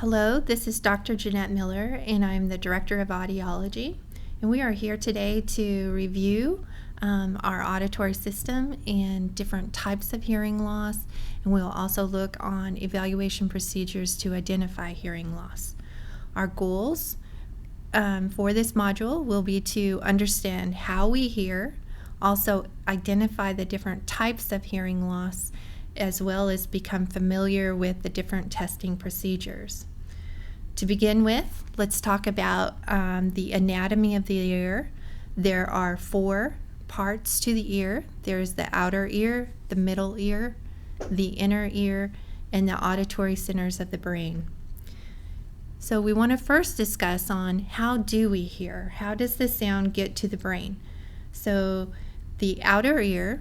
Hello, this is Dr. Jeanette Miller, and I'm the Director of Audiology. And we are here today to review our auditory system and different types of hearing loss. And we'll also look on evaluation procedures to identify hearing loss. Our goals for this module will be to understand how we hear, also identify the different types of hearing loss, as well as become familiar with the different testing procedures. To begin with, let's talk about the anatomy of the ear. There are 4 parts to the ear. There's the outer ear, the middle ear, the inner ear, and the auditory centers of the brain. So we want to first discuss on how do we hear? How does the sound get to the brain? So the outer ear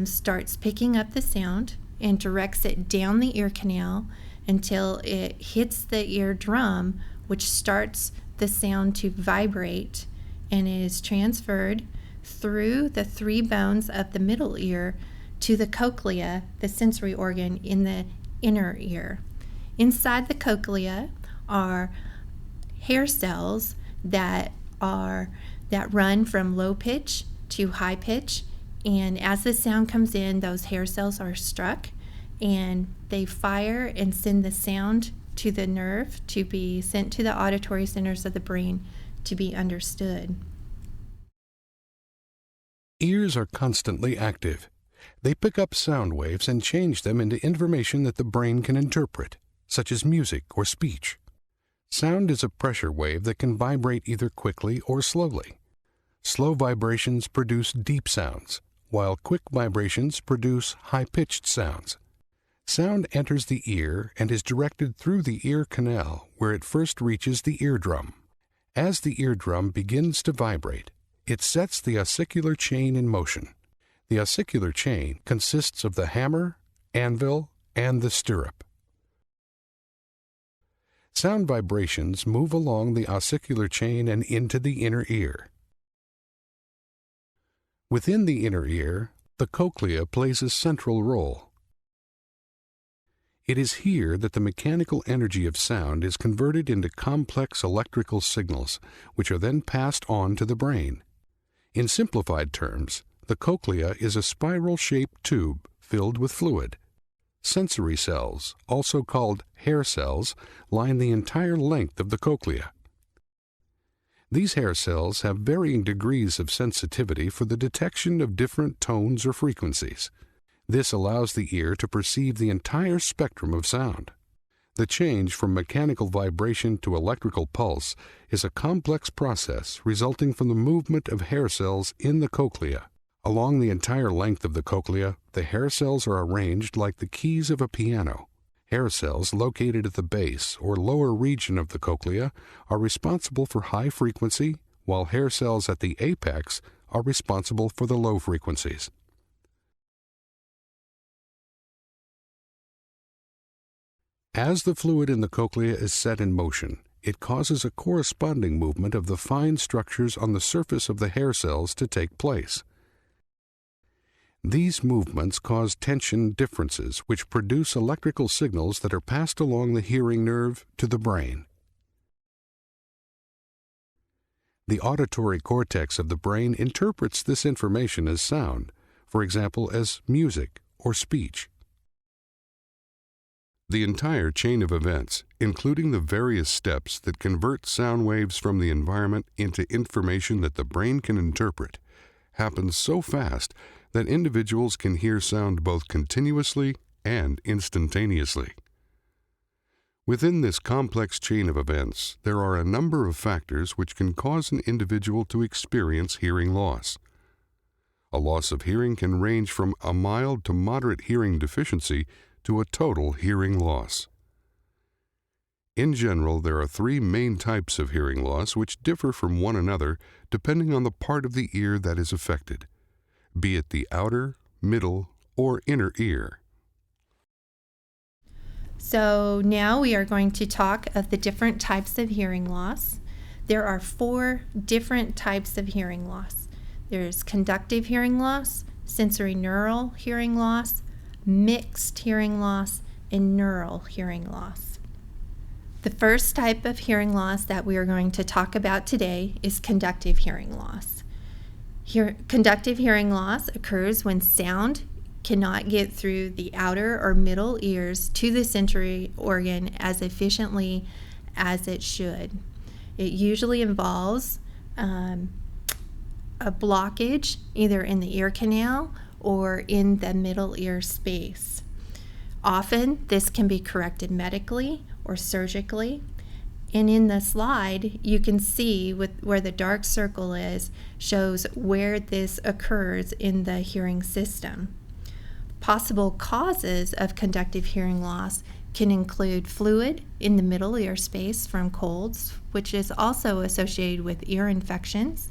starts picking up the sound and directs it down the ear canal until it hits the eardrum, which starts the sound to vibrate and is transferred through the 3 bones of the middle ear to the cochlea, the sensory organ in the inner ear. Inside the cochlea are hair cells that run from low pitch to high pitch, and as the sound comes in, those hair cells are struck and they fire and send the sound to the nerve to be sent to the auditory centers of the brain to be understood. Ears are constantly active. They pick up sound waves and change them into information that the brain can interpret, such as music or speech. Sound is a pressure wave that can vibrate either quickly or slowly. Slow vibrations produce deep sounds, while quick vibrations produce high-pitched sounds. Sound enters the ear and is directed through the ear canal, where it first reaches the eardrum. As the eardrum begins to vibrate, it sets the ossicular chain in motion. The ossicular chain consists of the hammer, anvil, and the stirrup. Sound vibrations move along the ossicular chain and into the inner ear. Within the inner ear, the cochlea plays a central role. It is here that the mechanical energy of sound is converted into complex electrical signals, which are then passed on to the brain. In simplified terms, the cochlea is a spiral-shaped tube filled with fluid. Sensory cells, also called hair cells, line the entire length of the cochlea. These hair cells have varying degrees of sensitivity for the detection of different tones or frequencies. This allows the ear to perceive the entire spectrum of sound. The change from mechanical vibration to electrical pulse is a complex process resulting from the movement of hair cells in the cochlea. Along the entire length of the cochlea, the hair cells are arranged like the keys of a piano. Hair cells located at the base or lower region of the cochlea are responsible for high frequency, while hair cells at the apex are responsible for the low frequencies. As the fluid in the cochlea is set in motion, it causes a corresponding movement of the fine structures on the surface of the hair cells to take place. These movements cause tension differences which produce electrical signals that are passed along the hearing nerve to the brain. The auditory cortex of the brain interprets this information as sound, for example as music or speech. The entire chain of events, including the various steps that convert sound waves from the environment into information that the brain can interpret, happens so fast that individuals can hear sound both continuously and instantaneously. Within this complex chain of events, there are a number of factors which can cause an individual to experience hearing loss. A loss of hearing can range from a mild to moderate hearing deficiency to a total hearing loss. In general, there are 3 main types of hearing loss which differ from one another depending on the part of the ear that is affected, be it the outer, middle, or inner ear. So now we are going to talk of the different types of hearing loss. There are 4 different types of hearing loss. There's conductive hearing loss, sensory neural hearing loss, mixed hearing loss, and neural hearing loss. The first type of hearing loss that we are going to talk about today is conductive hearing loss. Conductive hearing loss occurs when sound cannot get through the outer or middle ears to the sensory organ as efficiently as it should. It usually involves a blockage either in the ear canal or in the middle ear space. Often this can be corrected medically or surgically. And in the slide, you can see where the dark circle is, shows where this occurs in the hearing system. Possible causes of conductive hearing loss can include fluid in the middle ear space from colds, which is also associated with ear infections.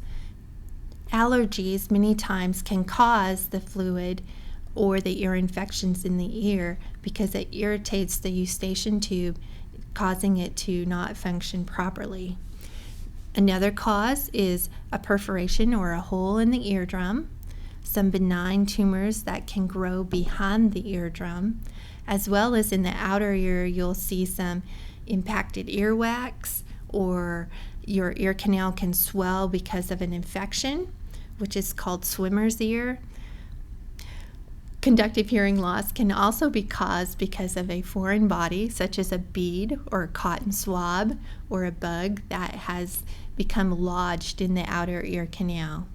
Allergies many times can cause the fluid or the ear infections in the ear because it irritates the eustachian tube, causing it to not function properly. Another cause is a perforation or a hole in the eardrum, some benign tumors that can grow behind the eardrum, as well as in the outer ear you'll see some impacted earwax, or your ear canal can swell because of an infection, which is called swimmer's ear. Conductive hearing loss can also be caused because of a foreign body, such as a bead or a cotton swab or a bug that has become lodged in the outer ear canal.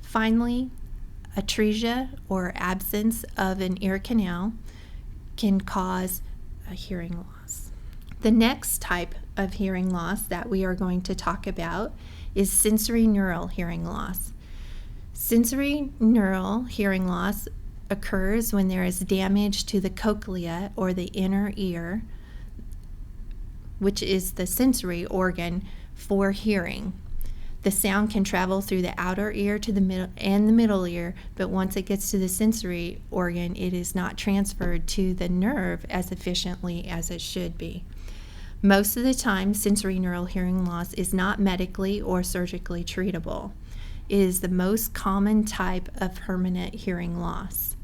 Finally, atresia or absence of an ear canal can cause a hearing loss. The next type of hearing loss that we are going to talk about is sensory neural hearing loss. Sensory neural hearing loss occurs when there is damage to the cochlea or the inner ear, which is the sensory organ for hearing. The sound can travel through the outer ear to the middle ear, but once it gets to the sensory organ, it is not transferred to the nerve as efficiently as it should be. Most of the time, sensory neural hearing loss is not medically or surgically treatable. It is the most common type of permanent hearing loss.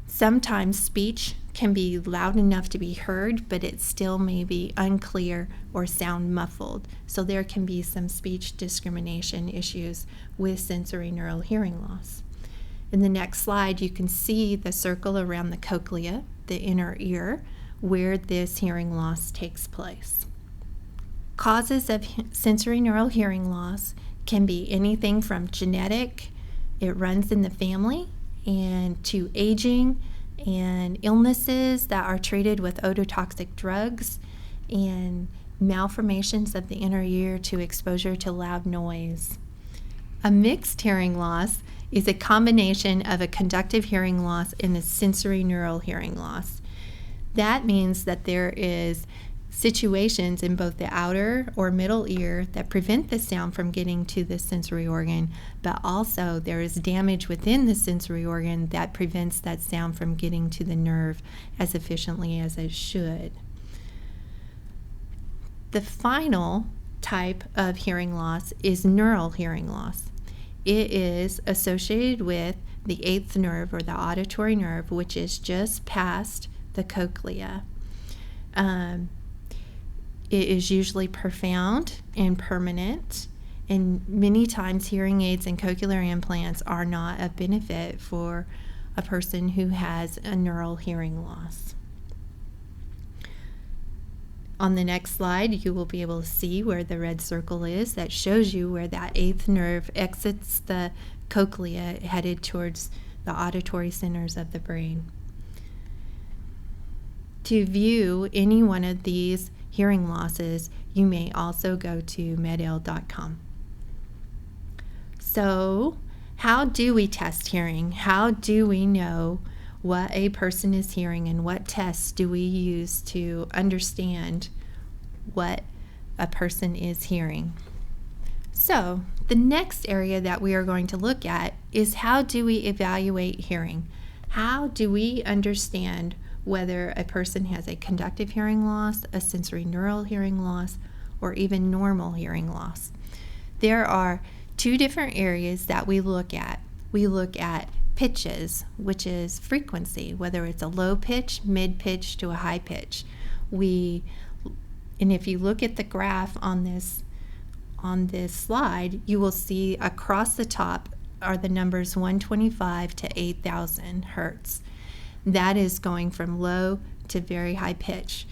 Sometimes speech can be loud enough to be heard, but it still may be unclear or sound muffled. So there can be some speech discrimination issues with sensory neural hearing loss. In the next slide, you can see the circle around the cochlea, the inner ear, where this hearing loss takes place. Causes of sensory neural hearing loss can be anything from genetic, it runs in the family, and to aging and illnesses that are treated with ototoxic drugs, and malformations of the inner ear to exposure to loud noise. A mixed hearing loss is a combination of a conductive hearing loss and a sensory neural hearing loss. That means that there is situations in both the outer or middle ear that prevent the sound from getting to the sensory organ, but also there is damage within the sensory organ that prevents that sound from getting to the nerve as efficiently as it should. The final type of hearing loss is neural hearing loss. It is associated with the eighth nerve or the auditory nerve, which is just past the cochlea. It is usually profound and permanent, and many times hearing aids and cochlear implants are not a benefit for a person who has a neural hearing loss. On the next slide, you will be able to see where the red circle is. That shows you where that eighth nerve exits the cochlea, headed towards the auditory centers of the brain. To view any one of these hearing losses, you may also go to medl.com. So, how do we test hearing? How do we know what a person is hearing, and what tests do we use to understand what a person is hearing? So, the next area that we are going to look at is how do we evaluate hearing? How do we understand whether a person has a conductive hearing loss, a sensory neural hearing loss, or even normal hearing loss? There are two different areas that we look at. We look at pitches, which is frequency, whether it's a low pitch, mid pitch to a high pitch. And if you look at the graph on this slide, you will see across the top are the numbers 125 to 8,000 hertz. That is going from low to very high pitch.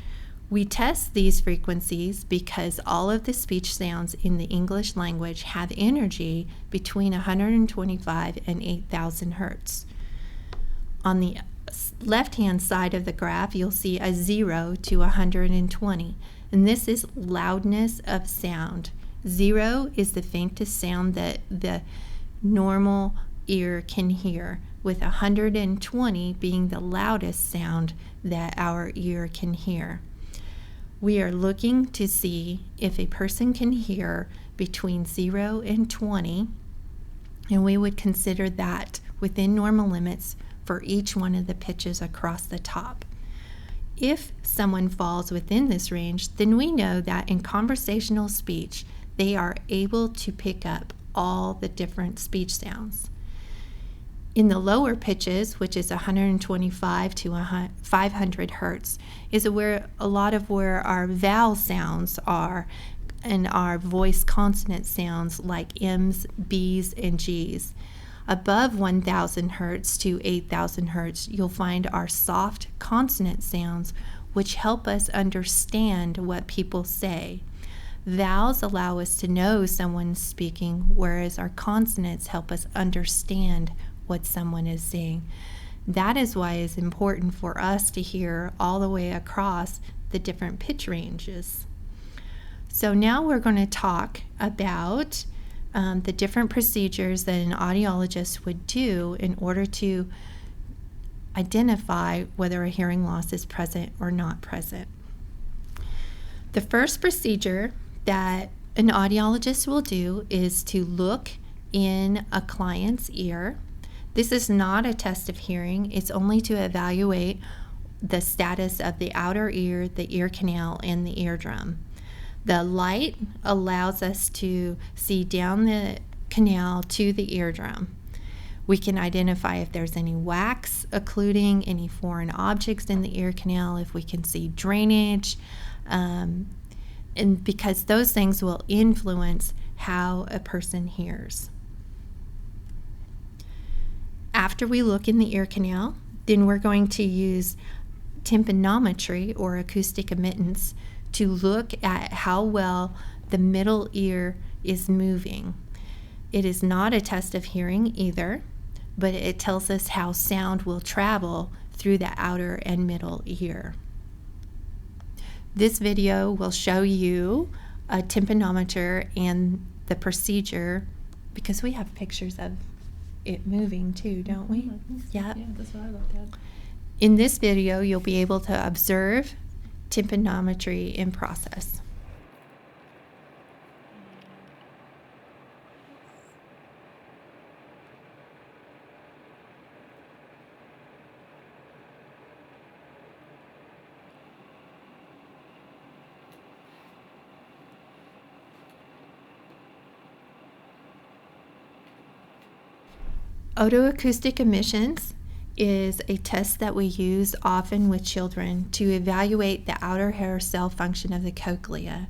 We test these frequencies because all of the speech sounds in the English language have energy between 125 and 8,000 hertz. On the left-hand side of the graph, you'll see a 0 to 120, and this is loudness of sound. 0 is the faintest sound that the normal ear can hear, with 120 being the loudest sound that our ear can hear. We are looking to see if a person can hear between 0 and 20, and we would consider that within normal limits for each one of the pitches across the top. If someone falls within this range, then we know that in conversational speech, they are able to pick up all the different speech sounds. In the lower pitches, which is 125 to 500 hertz, is where a lot of where our vowel sounds are and our voice consonant sounds like M's, B's, and G's. Above 1,000 hertz to 8,000 hertz, you'll find our soft consonant sounds, which help us understand what people say. Vowels allow us to know someone's speaking, whereas our consonants help us understand what someone is saying. That is why it's important for us to hear all the way across the different pitch ranges. So now we're going to talk about the different procedures that an audiologist would do in order to identify whether a hearing loss is present or not present. The first procedure that an audiologist will do is to look in a client's ear. This is not a test of hearing. It's only to evaluate the status of the outer ear, the ear canal, and the eardrum. The light allows us to see down the canal to the eardrum. We can identify if there's any wax occluding, any foreign objects in the ear canal, if we can see drainage, and because those things will influence how a person hears. After we look in the ear canal, then we're going to use tympanometry or acoustic emittance to look at how well the middle ear is moving. It is not a test of hearing either, but it tells us how sound will travel through the outer and middle ear. This video will show you a tympanometer and the procedure, because we have pictures of it moving too, don't we? Yeah, that's what I looked at. In this video, you'll be able to observe tympanometry in process. Otoacoustic emissions is a test that we use often with children to evaluate the outer hair cell function of the cochlea.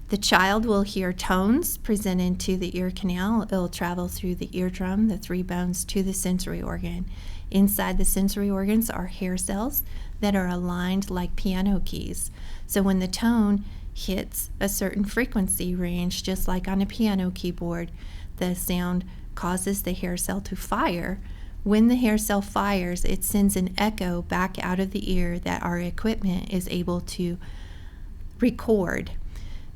The child will hear tones presented to the ear canal. It will travel through the eardrum, the three bones, to the sensory organ. Inside the sensory organs are hair cells that are aligned like piano keys. So when the tone hits a certain frequency range, just like on a piano keyboard, the sound causes the hair cell to fire. When the hair cell fires, it sends an echo back out of the ear that our equipment is able to record.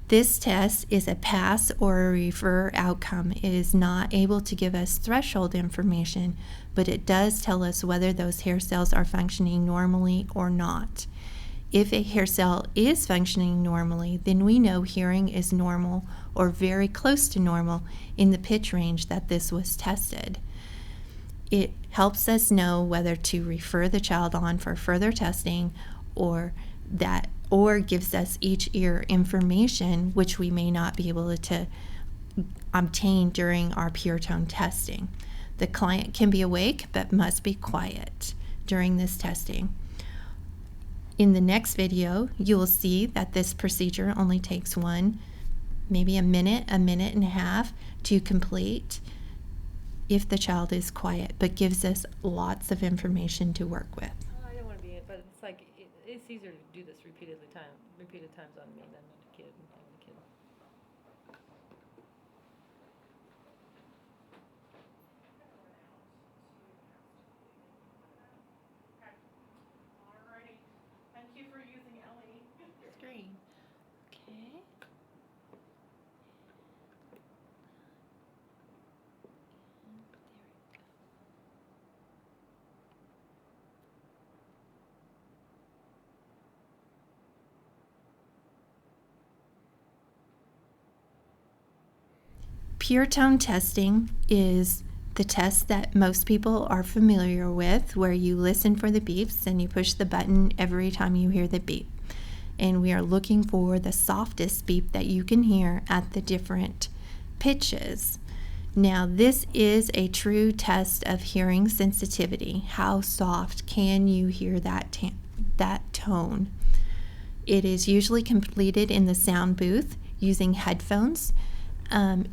This test is a pass or a refer outcome. It is not able to give us threshold information, but it does tell us whether those hair cells are functioning normally or not. If a hair cell is functioning normally, then we know hearing is normal or very close to normal in the pitch range that this was tested. It helps us know whether to refer the child on for further testing or gives us each ear information which we may not be able to obtain during our pure tone testing. The client can be awake but must be quiet during this testing. In the next video, you will see that this procedure only takes maybe a minute and a half to complete if the child is quiet, but gives us lots of information to work with. I don't want to be it, but it's like it's easier to do this repeated times on me than on the kid. Alrighty. Thank you for using Ellie. Screen. Okay. Pure tone testing is the test that most people are familiar with, where you listen for the beeps and you push the button every time you hear the beep. And we are looking for the softest beep that you can hear at the different pitches. Now, this is a true test of hearing sensitivity. How soft can you hear that tone? It is usually completed in the sound booth using headphones.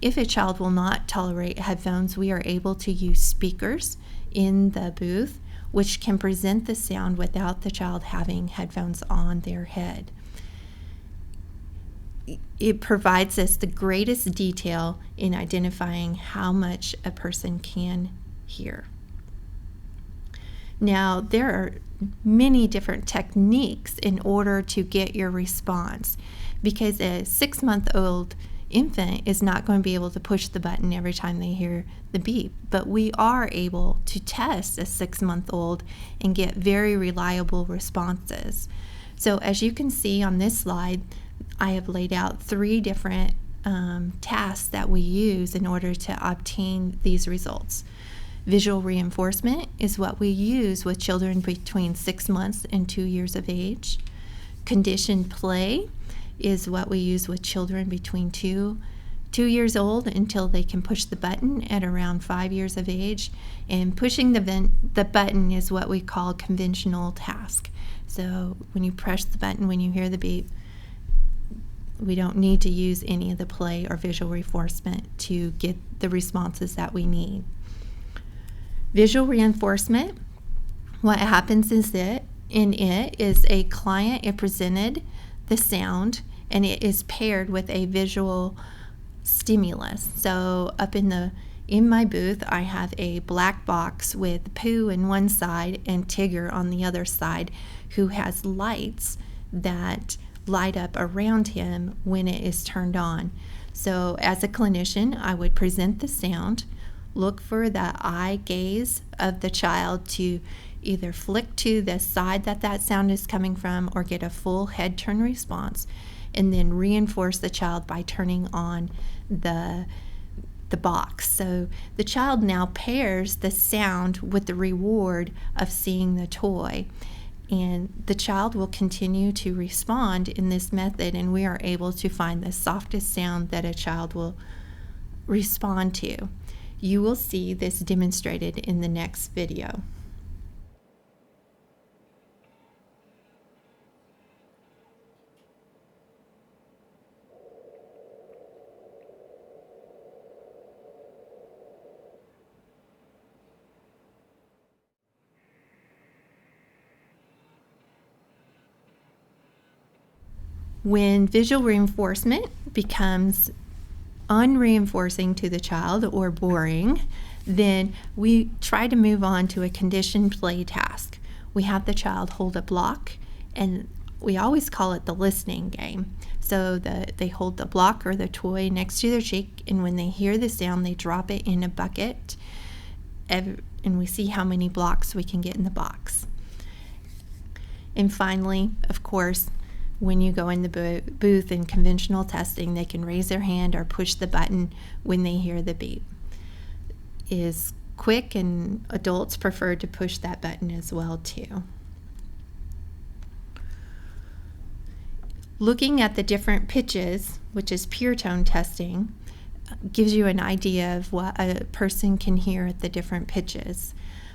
If a child will not tolerate headphones, we are able to use speakers in the booth, which can present the sound without the child having headphones on their head. It provides us the greatest detail in identifying how much a person can hear. Now, there are many different techniques in order to get your response, because a 6-month-old infant is not going to be able to push the button every time they hear the beep, but we are able to test a 6-month-old and get very reliable responses. So as you can see on this slide, I have laid out 3 different tasks that we use in order to obtain these results. Visual reinforcement is what we use with children between 6 months and 2 years of age. Conditioned play is what we use with children between 2 years old until they can push the button at around 5 years of age. And pushing the button is what we call conventional task. So when you press the button, when you hear the beep, we don't need to use any of the play or visual reinforcement to get the responses that we need. Visual reinforcement, what happens is that a client is presented the sound, and it is paired with a visual stimulus. So up in my booth, I have a black box with Pooh on one side and Tigger on the other side, who has lights that light up around him when it is turned on. So as a clinician, I would present the sound, look for the eye gaze of the child to either flick to the side that sound is coming from or get a full head turn response, and then reinforce the child by turning on the box. So the child now pairs the sound with the reward of seeing the toy, and the child will continue to respond in this method, and we are able to find the softest sound that a child will respond to. You will see this demonstrated in the next video. When visual reinforcement becomes unreinforcing to the child or boring, then we try to move on to a conditioned play task. We have the child hold a block, and we always call it the listening game. So they hold the block or the toy next to their cheek, and when they hear the sound, they drop it in a bucket, and we see how many blocks we can get in the box. And finally, of course, when you go in the booth in conventional testing, they can raise their hand or push the button when they hear the beep. It is quick, and adults prefer to push that button as well too. Looking at the different pitches, which is pure tone testing, gives you an idea of what a person can hear at the different pitches.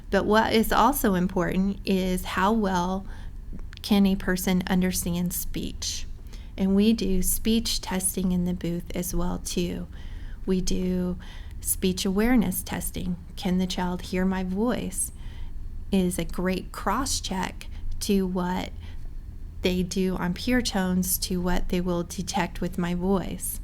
But what is also important is how well can a person understand speech? And we do speech testing in the booth as well too. We do speech awareness testing. Can the child hear my voice? Is a great cross-check to what they do on pure tones to what they will detect with my voice.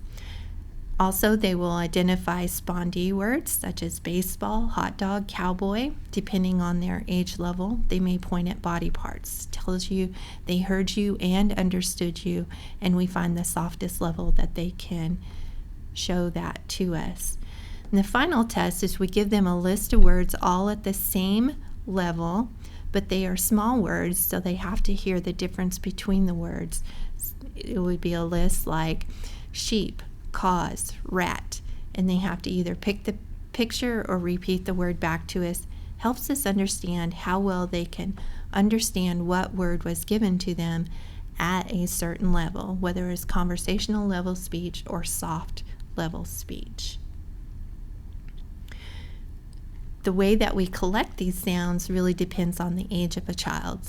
Also, they will identify spondee words such as baseball, hot dog, cowboy. Depending on their age level, they may point at body parts. Tells you they heard you and understood you, and we find the softest level that they can show that to us. And the final test is we give them a list of words all at the same level, but they are small words, so they have to hear the difference between the words. It would be a list like sheep, cause, rat, and they have to either pick the picture or repeat the word back to us. Helps us understand how well they can understand what word was given to them at a certain level, whether it's conversational level speech or soft level speech. The way that we collect these sounds really depends on the age of a child.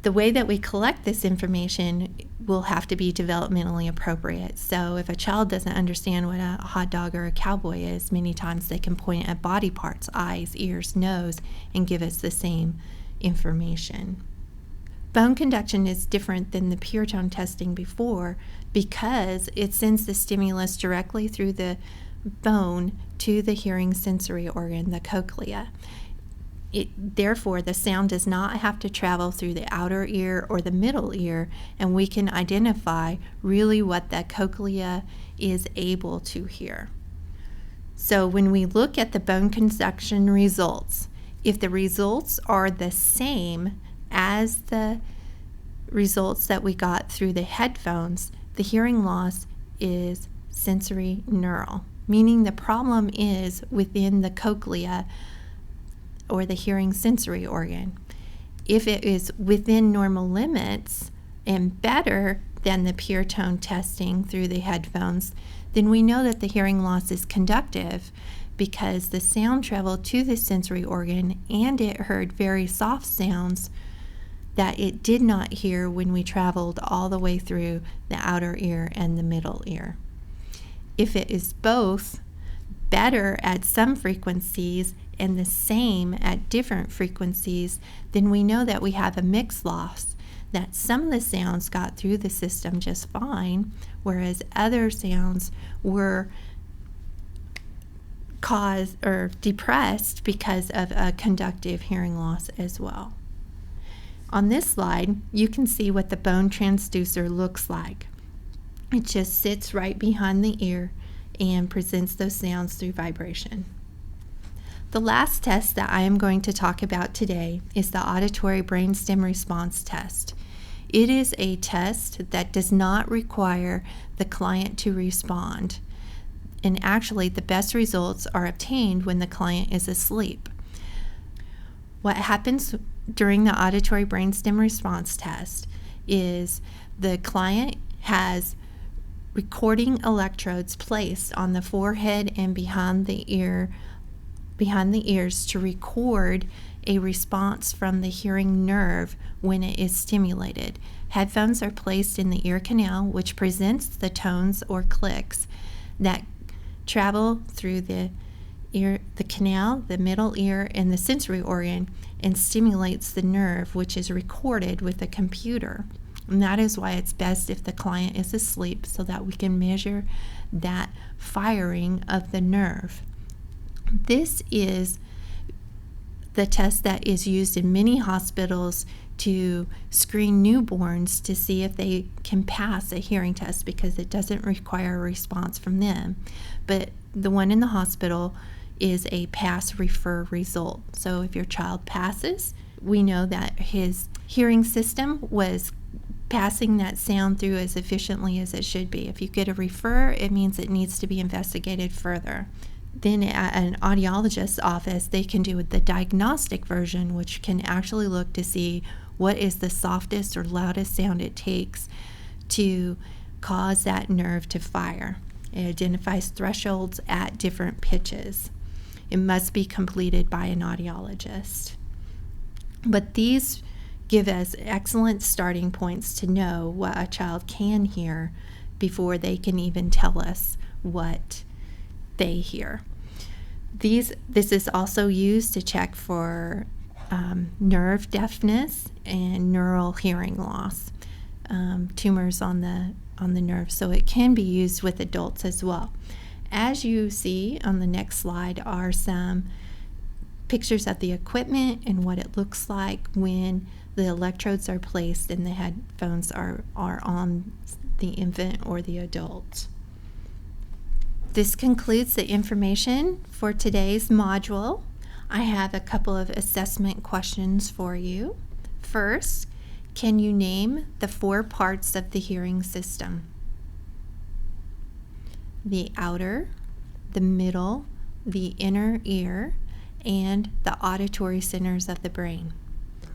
The way that we collect this information will have to be developmentally appropriate. So if a child doesn't understand what a hot dog or a cowboy is, many times they can point at body parts, eyes, ears, nose, and give us the same information. Bone conduction is different than the pure tone testing before because it sends the stimulus directly through the bone to the hearing sensory organ, the cochlea. Therefore, the sound does not have to travel through the outer ear or the middle ear, and we can identify really what the cochlea is able to hear. So when we look at the bone conduction results, if the results are the same as the results that we got through the headphones, the hearing loss is sensory neural, meaning the problem is within the cochlea or the hearing sensory organ. If it is within normal limits and better than the pure tone testing through the headphones, then we know that the hearing loss is conductive because the sound traveled to the sensory organ and it heard very soft sounds that it did not hear when we traveled all the way through the outer ear and the middle ear. If it is both better at some frequencies and the same at different frequencies, then we know that we have a mixed loss, that some of the sounds got through the system just fine, whereas other sounds were caused or depressed because of a conductive hearing loss as well. On this slide, you can see what the bone transducer looks like. It just sits right behind the ear and presents those sounds through vibration. The last test that I am going to talk about today is the auditory brainstem response test. It is a test that does not require the client to respond. And actually, the best results are obtained when the client is asleep. What happens during the auditory brainstem response test is the client has recording electrodes placed on the forehead and behind the ears to record a response from the hearing nerve when it is stimulated. Headphones are placed in the ear canal, which presents the tones or clicks that travel through the ear, the canal, the middle ear, and the sensory organ, and stimulates the nerve, which is recorded with a computer. And that is why it's best if the client is asleep so that we can measure that firing of the nerve. This is the test that is used in many hospitals to screen newborns to see if they can pass a hearing test because it doesn't require a response from them. But the one in the hospital is a pass-refer result. So if your child passes, we know that his hearing system was passing that sound through as efficiently as it should be. If you get a refer, it means it needs to be investigated further. Then at an audiologist's office, they can do the diagnostic version, which can actually look to see what is the softest or loudest sound it takes to cause that nerve to fire. It identifies thresholds at different pitches. It must be completed by an audiologist. But these give us excellent starting points to know what a child can hear before they can even tell us what they hear. This is also used to check for nerve deafness and neural hearing loss, tumors on the nerve. So it can be used with adults as well. As you see on the next slide are some pictures of the equipment and what it looks like when the electrodes are placed and the headphones are on the infant or the adult. This concludes the information for today's module. I have a couple of assessment questions for you. First, can you name the 4 parts of the hearing system? The outer, the middle, the inner ear, and the auditory centers of the brain.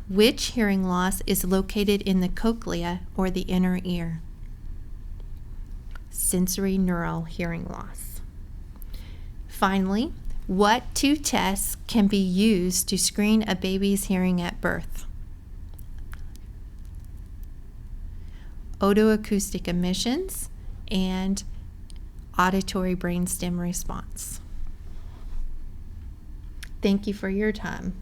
Which hearing loss is located in the cochlea or the inner ear? Sensory neural hearing loss. Finally, what 2 tests can be used to screen a baby's hearing at birth? Otoacoustic emissions and auditory brainstem response. Thank you for your time.